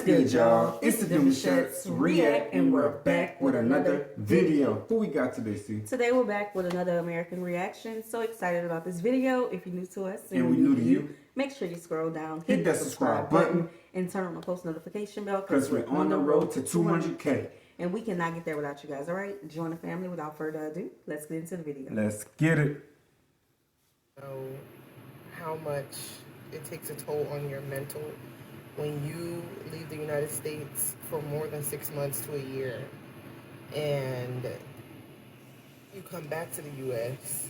What's good, y'all? It's the Demouchets REACT, and we're back with another video. Who we got today, C? Today we're back with another American reaction. So excited about this video. If you're new to us and we're new to you, make sure you scroll down, hit that subscribe button, and turn on the post notification bell because we're on the road to 200K. And we cannot get there without you guys, all right? Join the family. Without further ado, let's get into the video. Let's get it. Know how much it takes a toll on your mental when you leave the United States for more than 6 months to a year and you come back to the US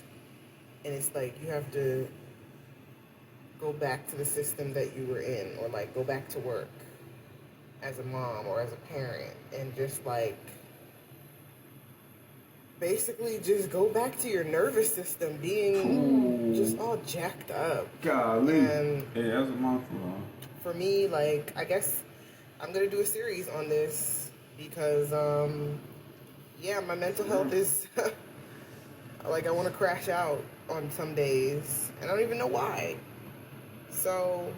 and it's like you have to go back to the system that you were in, or like go back to work as a mom or as a parent, and just like basically just go back to your nervous system being just all jacked up. Golly. And hey, that's a mouthful. for me, like, I guess I'm gonna do a series on this because yeah, my mental health is like, I want to crash out on some days and I don't even know why. So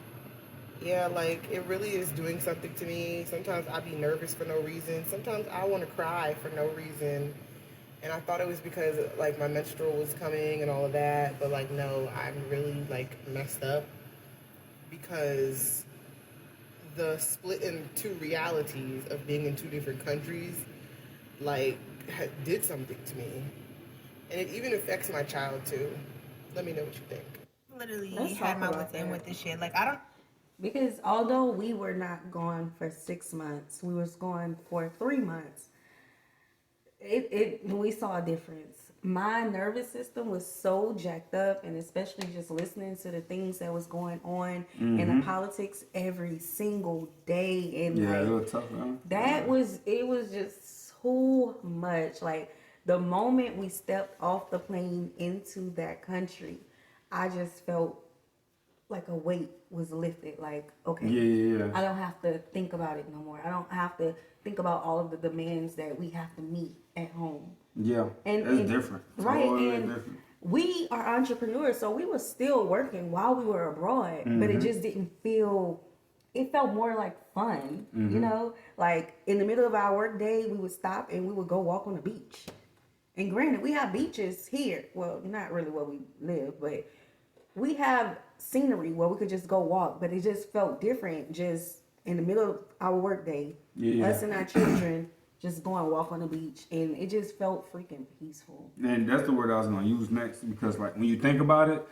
yeah, like, it really is doing something to me. Sometimes I be nervous for no reason. Sometimes I want to cry for no reason. And I thought it was because, like, my menstrual was coming and all of that. But, like, no, I'm really, like, messed up. Because the split in two realities of being in two different countries, like, did something to me. And it even affects my child, too. Let me know what you think. Literally had my wits in with this shit. Like, I don't... Because although we were not gone for 6 months, we was gone for 3 months. We saw a difference. My nervous system was so jacked up, and especially just listening to the things that was going on in the politics every single day, and yeah, like, it was tough, man. It was just so much. Like, the moment we stepped off the plane into that country, I just felt like a weight was lifted. Like, okay, yeah. I don't have to think about it no more. I don't have to think about all of the demands that we have to meet at home. Yeah, and it's different. Right, totally and different. We are entrepreneurs, so we were still working while we were abroad, but it just didn't feel, it felt more like fun, you know? Like, in the middle of our work day, we would stop and we would go walk on the beach. And granted, we have beaches here. Well, not really where we live, but we have scenery where we could just go walk, but it just felt different just in the middle of our work day, us and our children just go and walk on the beach, and it just felt freaking peaceful. And that's the word I was going to use next, because like when you think about it,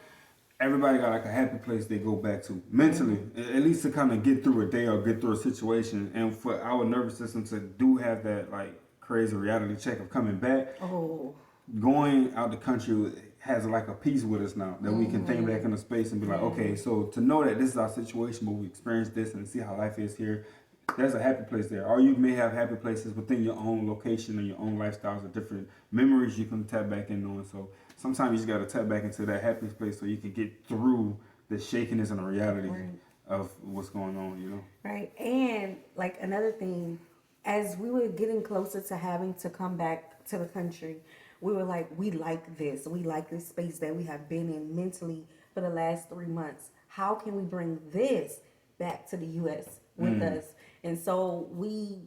everybody got like a happy place they go back to mentally, at least to kind of get through a day or get through a situation. And for our nervous system to do have that like crazy reality check of coming back, going out the country has like a peace with us now, that we can think back in the space and be like, okay, so to know that this is our situation, but we experienced this and see how life is here, there's a happy place there. Or you may have happy places within your own location and your own lifestyles or different memories you can tap back in on. So sometimes you just got to tap back into that happy place so you can get through the shakiness and the reality of what's going on, you know? Right. And like another thing, as we were getting closer to having to come back to the country, we were like, we like this. We like this space that we have been in mentally for the last 3 months. How can we bring this back to the U.S. with us? And so we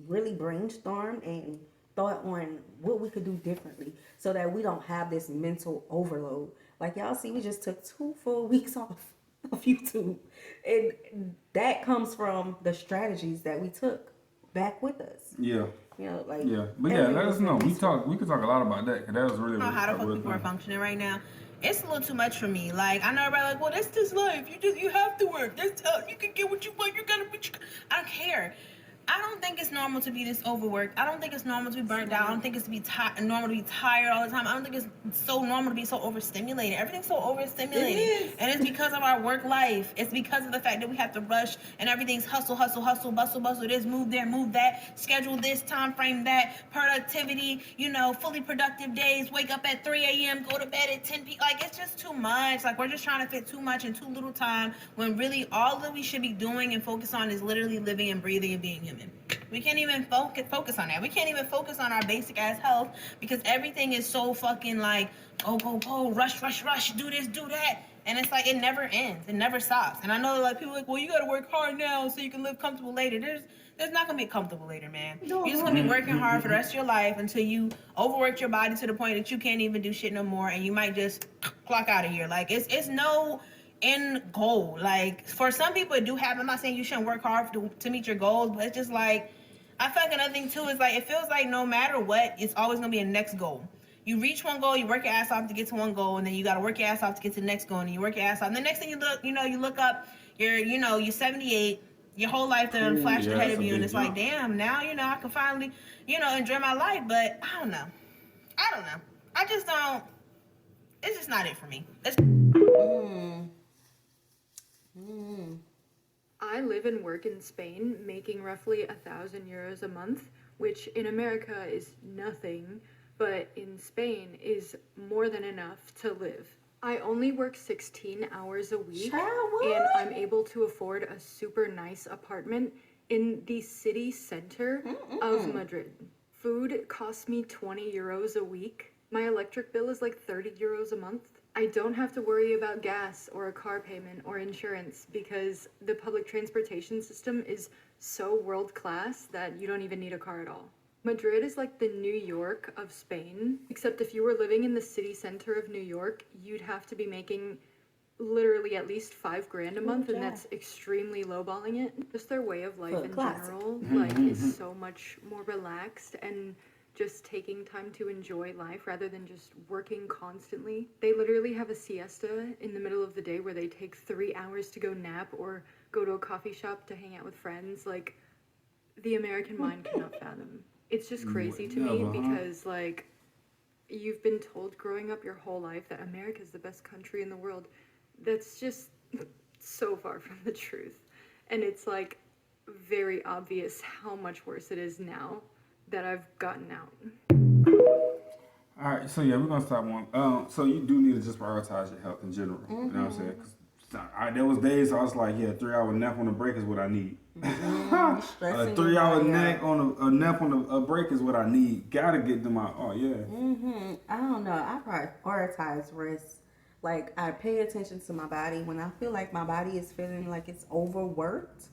really brainstormed and thought on what we could do differently so that we don't have this mental overload. Like, y'all see, we just took 2 full weeks off of YouTube. And that comes from the strategies that we took back with us. Yeah. You know, like, but yeah, let us know. We could talk a lot about that, because that was really, how the fuck people are functioning right now. It's a little too much for me. Like, I know everybody like, well, that's this life. You have to work. That's you can get what you want. You gotta. I don't care. I don't think it's normal to be this overworked. I don't think it's normal to be burnt out. I don't think it's to be normal to be tired all the time. I don't think it's so normal to be so overstimulated. Everything's so overstimulated. And it's because of our work life. It's because of the fact that we have to rush and everything's hustle, bustle, this, move there, move that, schedule this, time frame that, productivity, you know, fully productive days, wake up at 3 a.m., go to bed at 10 p.m. Like, it's just too much. Like, we're just trying to fit too much in too little time, when really all that we should be doing and focus on is literally living and breathing and being human. We can't even focus on that. We can't even focus on our basic ass health, because everything is so fucking like, go, rush, do this, do that. And it's like, it never ends. It never stops. And I know like people are like, well, you got to work hard now so you can live comfortable later. There's not going to be comfortable later, man. You're just going to be working hard for the rest of your life until you overwork your body to the point that you can't even do shit no more. And you might just clock out of here. Like, it's no end goal. Like, for some people it do happen. I'm not saying you shouldn't work hard to meet your goals, but it's just like, I feel like another thing too is like, it feels like no matter what, it's always going to be a next goal. You reach one goal, you work your ass off to get to one goal, and then you got to work your ass off to get to the next goal, and you work your ass off. And the next thing you look up, you're 78, your whole life done flashed ahead of you, and it's like, damn, now, I can finally, enjoy my life. But I don't know. I just don't, it's just not it for me. I live and work in Spain, making roughly 1,000 euros a month, which in America is nothing, but in Spain is more than enough to live. I only work 16 hours a week, and I'm able to afford a super nice apartment in the city center of Madrid. Food costs me 20 euros a week. My electric bill is like 30 euros a month. I don't have to worry about gas or a car payment or insurance because the public transportation system is so world class that you don't even need a car at all. Madrid is like the New York of Spain, except if you were living in the city center of New York, you'd have to be making literally at least $5,000 a month, and that's extremely lowballing it. Just their way of life in general, like, is so much more relaxed and just taking time to enjoy life rather than just working constantly. They literally have a siesta in the middle of the day where they take 3 hours to go nap or go to a coffee shop to hang out with friends. Like, the American mind cannot fathom. It's just crazy to me because, like, you've been told growing up your whole life that America is the best country in the world. That's just so far from the truth. And it's, like, very obvious how much worse it is now that I've gotten out. All right, so yeah, we're gonna stop one. So you do need to just prioritize your health in general. You know what I'm saying? 'Cause there was days I was like, yeah, 3-hour nap on a break is what I need. A 3-hour nap on a nap on a break is what I need. Gotta get them out. Oh yeah. I don't know. I prioritize rest. Like, I pay attention to my body. When I feel like my body is feeling like it's overworked,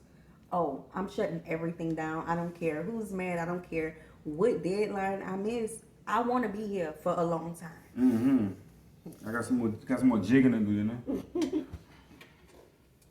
I'm shutting everything down. I don't care who's mad. I don't care what deadline I miss. I want to be here for a long time. I got some more jigging to do, you know.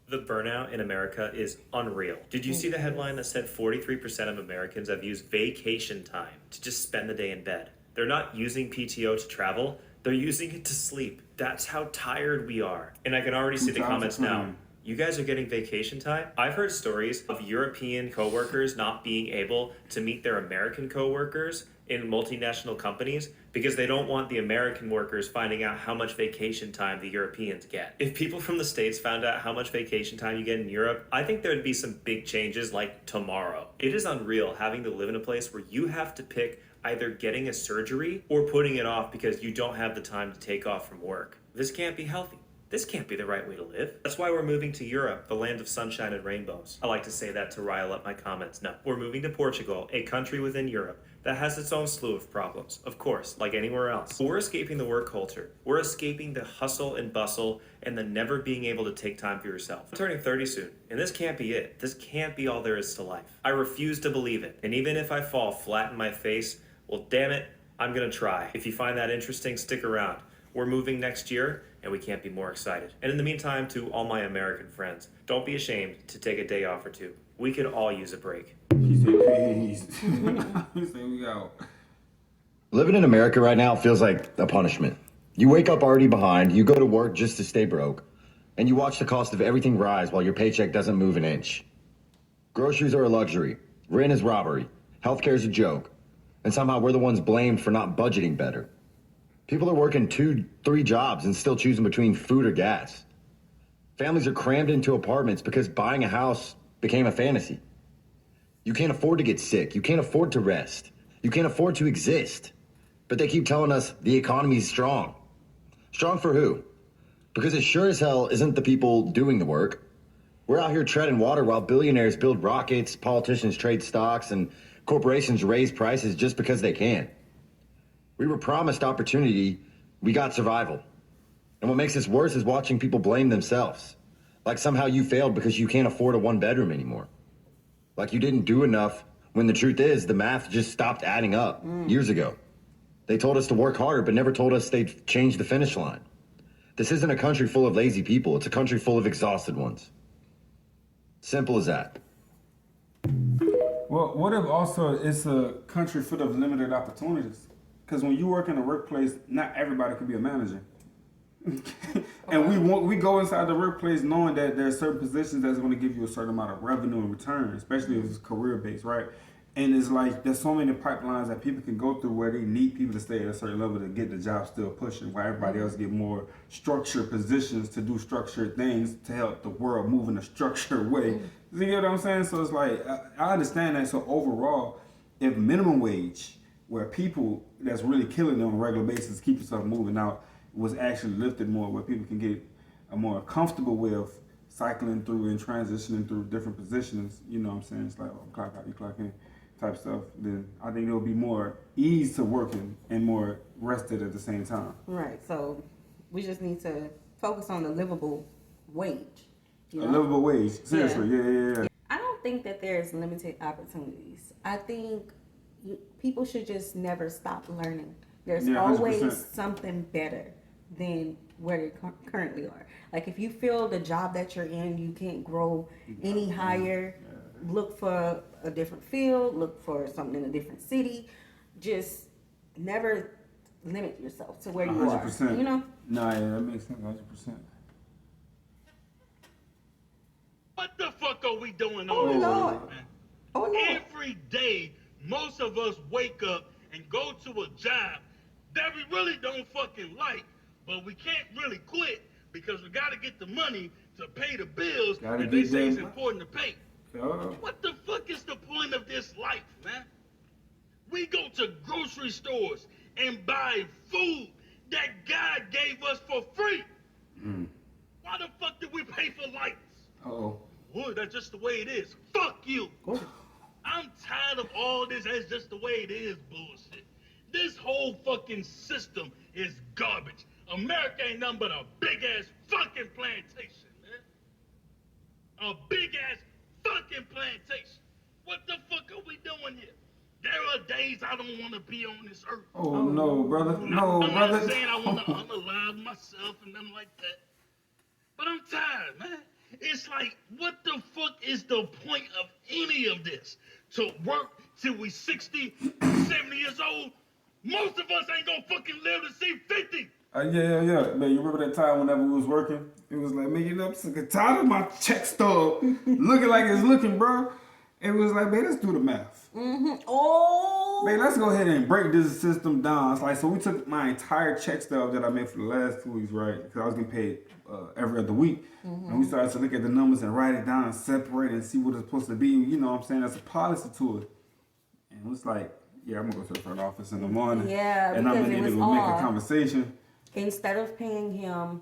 The burnout in America is unreal. Did you see the headline that said 43% of Americans have used vacation time to just spend the day in bed? They're not using PTO to travel, they're using it to sleep. That's how tired we are. And I can already see the comments now. You guys are getting vacation time? I've heard stories of European coworkers not being able to meet their American coworkers in multinational companies because they don't want the American workers finding out how much vacation time the Europeans get. If people from the States found out how much vacation time you get in Europe, I think there'd be some big changes like tomorrow. It is unreal having to live in a place where you have to pick either getting a surgery or putting it off because you don't have the time to take off from work. This can't be healthy. This can't be the right way to live. That's why we're moving to Europe, the land of sunshine and rainbows. I like to say that to rile up my comments. No, we're moving to Portugal, a country within Europe that has its own slew of problems, of course, like anywhere else. But we're escaping the work culture. We're escaping the hustle and bustle and the never being able to take time for yourself. I'm turning 30 soon, and this can't be it. This can't be all there is to life. I refuse to believe it. And even if I fall flat in my face, well, damn it, I'm gonna try. If you find that interesting, stick around. We're moving next year, and we can't be more excited. And in the meantime, to all my American friends, don't be ashamed to take a day off or two. We could all use a break. He said peace. He said we go. Living in America right now feels like a punishment. You wake up already behind, you go to work just to stay broke, and you watch the cost of everything rise while your paycheck doesn't move an inch. Groceries are a luxury, rent is robbery, healthcare is a joke, and somehow we're the ones blamed for not budgeting better. People are working 2-3 jobs and still choosing between food or gas. Families are crammed into apartments because buying a house became a fantasy. You can't afford to get sick. You can't afford to rest. You can't afford to exist. But they keep telling us the economy is strong. Strong for who? Because it sure as hell isn't the people doing the work. We're out here treading water while billionaires build rockets, politicians trade stocks, and corporations raise prices just because they can. We were promised opportunity, we got survival. And what makes this worse is watching people blame themselves. Like somehow you failed because you can't afford a 1-bedroom anymore. Like you didn't do enough, when the truth is the math just stopped adding up years ago. They told us to work harder, but never told us they'd change the finish line. This isn't a country full of lazy people. It's a country full of exhausted ones. Simple as that. Well, what if also it's a country full of limited opportunities? Because when you work in a workplace, not everybody can be a manager. And we go inside the workplace knowing that there are certain positions that's going to give you a certain amount of revenue in return, especially if it's career based, right? And it's like there's so many pipelines that people can go through where they need people to stay at a certain level to get the job still pushing, while everybody else get more structured positions to do structured things to help the world move in a structured way. You get what I'm saying? So it's like I understand that. So overall, if minimum wage, where people that's really killing them on a regular basis, keep yourself moving out, was actually lifted more, where people can get a more comfortable way of cycling through and transitioning through different positions, you know what I'm saying? It's like, oh, clock out, you clock in type stuff, then I think there'll be more ease to working and more rested at the same time. Right. So we just need to focus on the livable wage. You A know? livable wage, seriously, yeah. I don't think that there's limited opportunities. I think people should just never stop learning. There's Yeah, always 100%. something better than where they currently are. Like if you feel the job that you're in, you can't grow any higher, look for a different field, look for something in a different city. Just never limit yourself to where you 100%. are. You know? Nah, yeah, that makes sense, 100%. What the fuck are we doing Oh, on Lord. man? Oh, Lord. Every day, most of us wake up and go to a job that we really don't fucking like, but we can't really quit because we gotta get the money to pay the bills Gotta that they get say is them- important to pay. Oh. What the fuck is the point of this life, man? We go to grocery stores and buy food that God gave us for free. Why the fuck did we pay for lights? Uh-oh. Boy, that's just the way it is. Fuck you. I'm tired of all this. That's just the way it is bullshit. This whole fucking system is garbage. America ain't nothing but a big ass fucking plantation, man. A big ass fucking plantation. What the fuck are we doing here? There are days I don't want to be on this earth. Oh, no, brother. No, I'm brother. not saying I want to unalive myself and nothing like that. But I'm tired, man. It's like, what the fuck is the point of any of this? To work till we 60, 70 years old? Most of us ain't gonna fucking live to see 50. Yeah. Man, you remember that time whenever we was working? It was like, man, you know, I'm sick and tired of my check stub looking like it's looking, bro. It was like, man, let's do the math. Oh. Man, let's go ahead and break this system down. It's like, so we took my entire check stub that I made for the last 2 weeks, right? Because I was getting paid every other week. And we started to look at the numbers and write it down and separate and see what it's supposed to be. You know what I'm saying? There's a policy to it. And it was like, yeah, I'm going to go to the front office in the morning. Yeah, and I'm because going it to was make a off. conversation. Instead of paying him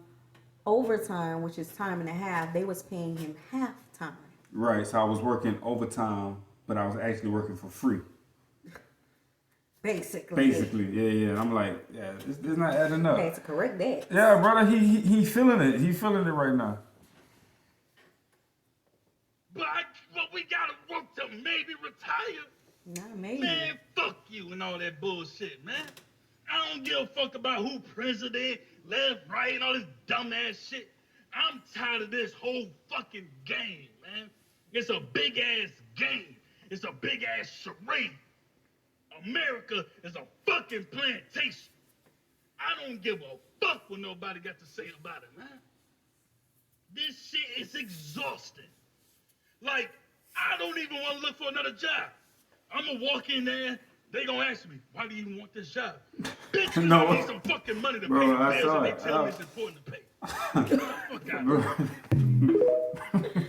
overtime, which is time and a half, they was paying him half time. Right, so I was working overtime, but I was actually working for free. Basically. Yeah. And I'm like, yeah, it's not adding up. Okay, to correct that. Yeah, brother, he feeling it. He feeling it right now. But we gotta work to maybe retire. Not maybe. Man, fuck you and all that bullshit, man. I don't give a fuck about who president, left, right, and all this dumbass shit. I'm tired of this whole fucking game, man. It's a big ass game. It's a big ass charade. America is a fucking plantation. I don't give a fuck what nobody got to say about it, man. This shit is exhausting. Like, I don't even want to look for another job. I'm gonna walk in there, they gonna ask me, why do you even want this job? Bitch, No. I need some fucking money to Bro, pay the I bills saw and they it. tell me it's important to pay. Get the fuck out of here.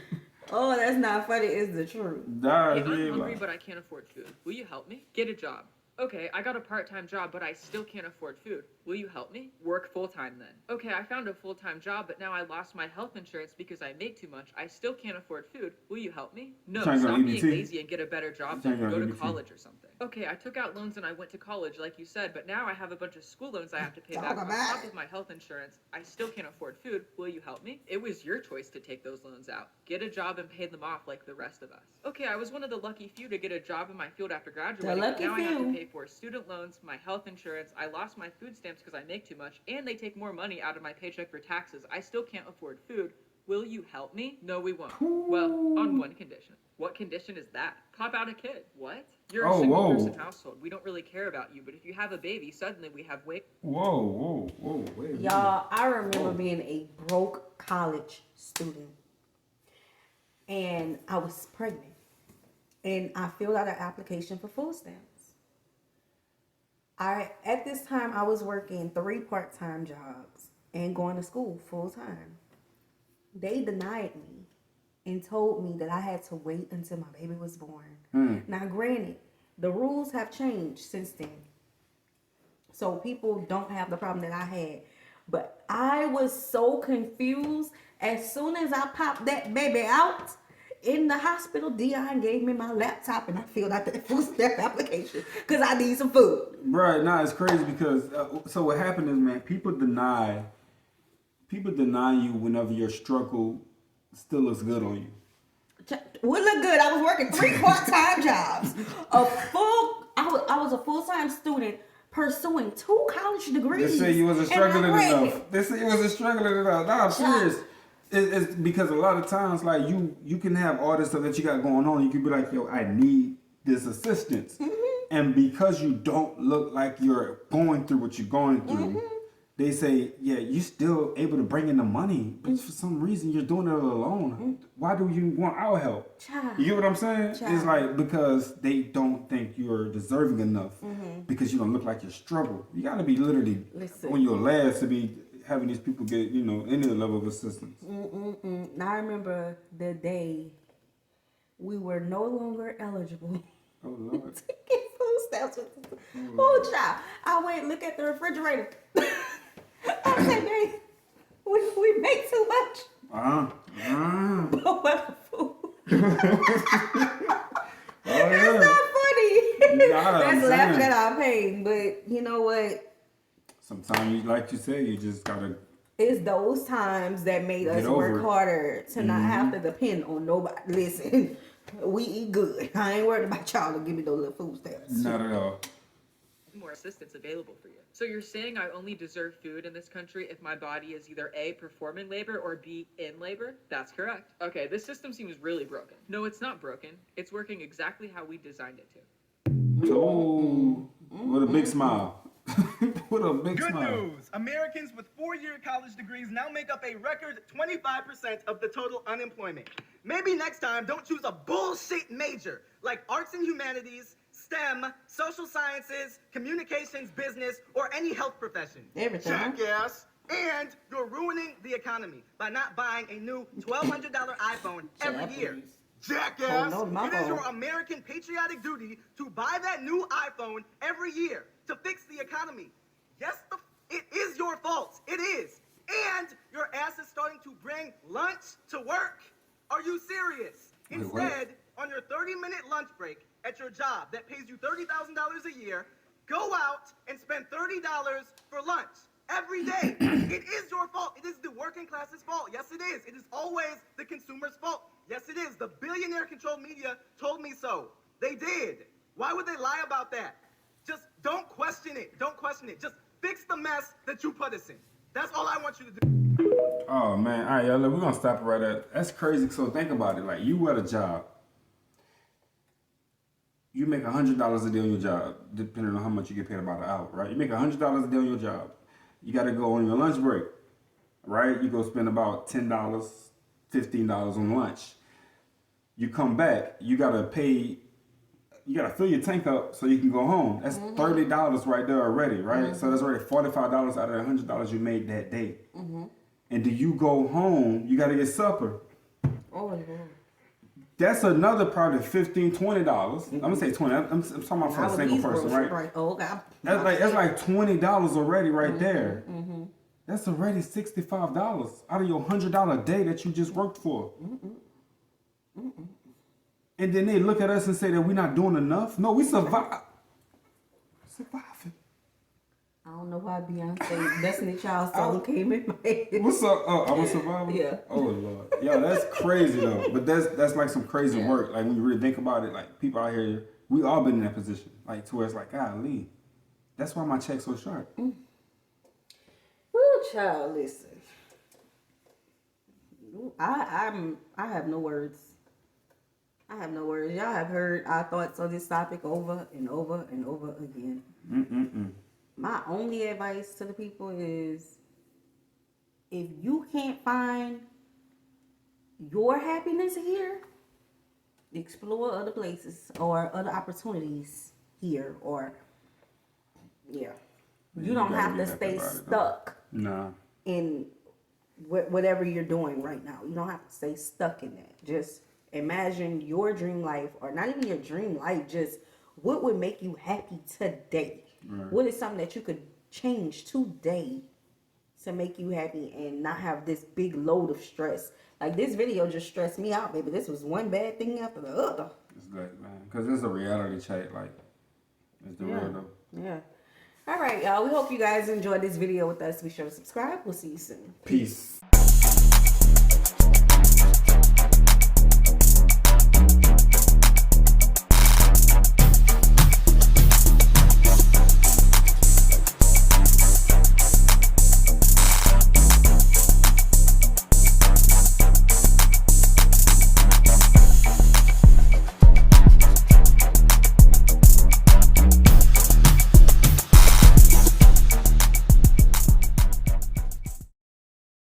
Oh, that's not funny. It's the truth. Nah, Hey, he I'm ain't hungry, lying. but I can't afford food. Will you help me? Get a job. Okay, I got a part-time job, but I still can't afford food. Will you help me? Work full-time then. Okay, I found a full-time job, but now I lost my health insurance because I make too much. I still can't afford food. Will you help me? No, Trying to go stop to being EBT? lazy and get a better job Trying then. to go Go to to EBT. college or something. Okay, I took out loans and I went to college like you said, but now I have a bunch of school loans I have to pay back on top of my health insurance. I still can't afford food. Will you help me? It was your choice to take those loans out. Get a job and pay them off like the rest of us. Okay, I was one of the lucky few to get a job in my field after graduating. lucky Now I have to few. pay for student loans, my health insurance, I lost my food stamps because I make too much, and they take more money out of my paycheck for taxes. I still can't afford food. Will you help me? No, we won't. Well, on one condition. What condition is that? Pop out a kid. What? You're a Oh, single whoa. person household. We don't really care about you, but if you have a baby, suddenly we have way. Whoa, wait a minute. Y'all, I remember being a broke college student. And I was pregnant. And I filled out an application for food stamps. At this time, I was working 3 part-time jobs and going to school full-time. They denied me and told me that I had to wait until my baby was born. Now, granted, the rules have changed since then. So people don't have the problem that I had. But I was so confused. As soon as I popped that baby out in the hospital, Dion gave me my laptop and I filled out that food stamp application because I need some food. Right, nah, it's crazy because so what happened is, man, people deny you whenever your struggle still looks good on you. What look good? I was working 3 part-time jobs. I was a full-time student pursuing 2 college degrees. They say you wasn't and I'm struggling pregnant. enough. They say you wasn't struggling enough. Nah, I'm serious. It's because a lot of times, like you can have all this stuff that you got going on. You can be like, yo, I need this assistance, and because you don't look like you're going through what you're going through, they say, yeah, you still able to bring in the money, but for some reason you're doing it alone. Why do you want our help? Child. You get what I'm saying? Child. It's like because they don't think you're deserving enough because you don't look like you struggle. You got to be literally on your last to be having these people get, any level of assistance. Now I remember the day we were no longer eligible Oh, Lord. to get food stamps. Oh, child. I went look at the refrigerator. I said, babe, we make too much. But what food? That's not funny. Nah, That's I'm laughing saying. at our pain. But you know what? Sometimes, like you said, you just gotta. It's those times that made us Get over work it. harder to not have to depend on nobody. Listen, we eat good. I ain't worried about y'all to give me those little food stamps. Not at all. More assistance available for you. So you're saying I only deserve food in this country if my body is either A, performing labor, or B, in labor? That's correct. Okay, this system seems really broken. No, it's not broken. It's working exactly how we designed it to. Oh, with a big smile. With a big Good smile. news! Americans with 4-year college degrees now make up a record 25% of the total unemployment. Maybe next time, don't choose a bullshit major like arts and humanities, STEM, social sciences, communications, business, or any health profession. Everything. Jackass! And you're ruining the economy by not buying a new $1,200 iPhone every year. Jackass! Oh, no, my It is your phone. American patriotic duty to buy that new iPhone every year to fix the economy. Yes, it is your fault. It is. And your ass is starting to bring lunch to work. Are you serious? Wait, what? Instead, on your 30-minute lunch break at your job that pays you $30,000 a year, go out and spend $30 for lunch every day. It is your fault. It is the working class's fault. Yes, it is. It is always the consumer's fault. Yes, it is. The billionaire-controlled media told me so. They did. Why would they lie about that? Just don't question it. Don't question it. Just fix the mess that you put us in. That's all I want you to do. Oh man, all right, y'all. We're gonna stop it right at. That's crazy. So think about it. Like you at a job, you make $100 a day on your job, depending on how much you get paid about an hour, right? You make $100 a day on your job. You got to go on your lunch break, right? You go spend about $10, $15 on lunch. You come back, you gotta pay. You gotta fill your tank up so you can go home. That's $30 right there already, right? So that's already $45 out of the $100 you made that day. And do you go home? You gotta get supper. Oh, Lord. That's another probably $15, $20. I'm gonna say 20. I'm talking about for a single person, right? Oh, okay. That's like $20 already right there. That's already $65 out of your $100 day that you just worked for. And then they look at us and say that we're not doing enough. No, we survive. Surviving. I don't know why Beyonce Destiny Child song came in my head. What's up? Oh, I'm a survivor? Yeah. Oh, Lord. Yo, that's crazy, though. But that's like some crazy work. Like, when you really think about it, like, people out here, we all been in that position. Like, to where it's like, golly. That's why my check's so short. Woo, child, listen. I have no words. I have no words. Y'all have heard our thoughts on this topic over and over and over again. My only advice to the people is, if you can't find your happiness here, explore other places or other opportunities here, or you don't have to stay stuck in whatever you're doing right now. You don't have to stay stuck in that. Just imagine your dream life, or not even your dream life, just what would make you happy today. What is something that you could change today to make you happy and not have this big load of stress? Like, this video just stressed me out, baby. This was one bad thing after the other. It's good, man. Because it's a reality check. Like, it's the real, though. Yeah. All right, y'all. We hope you guys enjoyed this video with us. Be sure to subscribe. We'll see you soon. Peace.